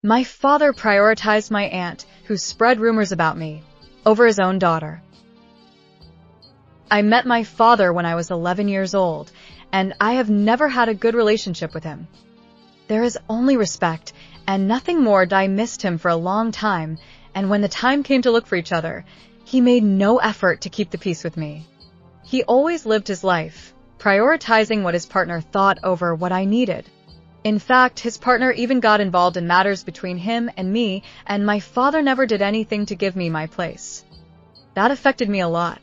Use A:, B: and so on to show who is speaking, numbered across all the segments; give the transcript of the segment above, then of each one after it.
A: My father prioritized my aunt, who spread rumors about me, over his own daughter. I met my father when I was 11 years old, and I have never had a good relationship with him. There is only respect, and nothing more. I missed him for a long time, and when the time came to look for each other, he made no effort to keep the peace with me. He always lived his life, prioritizing what his partner thought over what I needed. In fact, his partner even got involved in matters between him and me, and my father never did anything to give me my place. That affected me a lot.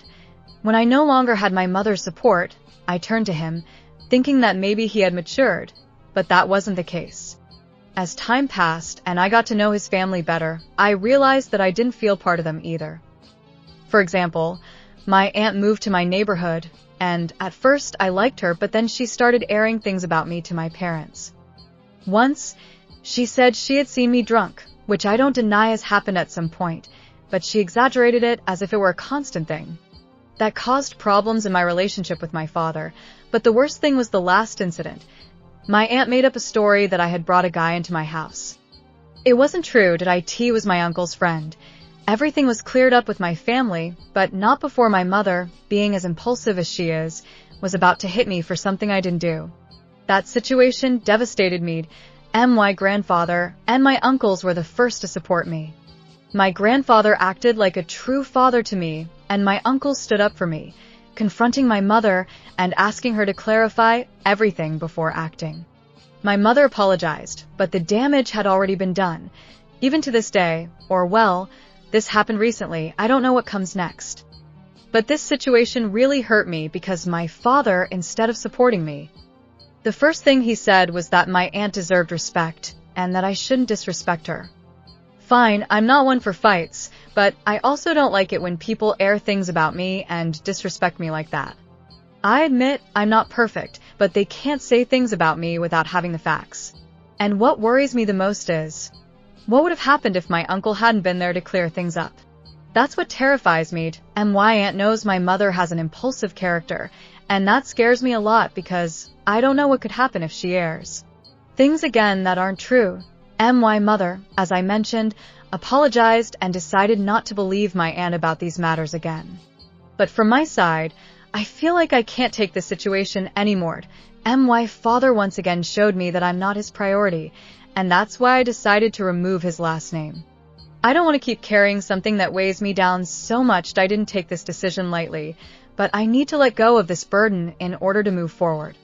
A: When I no longer had my mother's support, I turned to him, thinking that maybe he had matured, but that wasn't the case. As time passed and I got to know his family better, I realized that I didn't feel part of them either. For example, my aunt moved to my neighborhood, and at first I liked her, but then she started airing things about me to my parents. Once, she said she had seen me drunk, which I don't deny has happened at some point, but she exaggerated it as if it were a constant thing. That caused problems in my relationship with my father, but the worst thing was the last incident. My aunt made up a story that I had brought a guy into my house. It wasn't true that IT was my uncle's friend. Everything was cleared up with my family, but not before my mother, being as impulsive as she is, was about to hit me for something I didn't do. That situation devastated me. My grandfather and my uncles were the first to support me. My grandfather acted like a true father to me, and my uncle stood up for me, confronting my mother and asking her to clarify everything before acting. My mother apologized, but the damage had already been done. Even to this day, this happened recently, I don't know what comes next. But this situation really hurt me because my father, instead of supporting me, the first thing he said was that my aunt deserved respect, and that I shouldn't disrespect her. Fine, I'm not one for fights, but I also don't like it when people air things about me and disrespect me like that. I admit I'm not perfect, but they can't say things about me without having the facts. And what worries me the most is, what would have happened if my uncle hadn't been there to clear things up? That's what terrifies me, and my aunt knows my mother has an impulsive character, and that scares me a lot because I don't know what could happen if she airs things again that aren't true. My mother, as I mentioned, apologized and decided not to believe my aunt about these matters again. But from my side, I feel like I can't take this situation anymore. My father once again showed me that I'm not his priority, and that's why I decided to remove his last name. I don't want to keep carrying something that weighs me down so much. I didn't take this decision lightly, but I need to let go of this burden in order to move forward.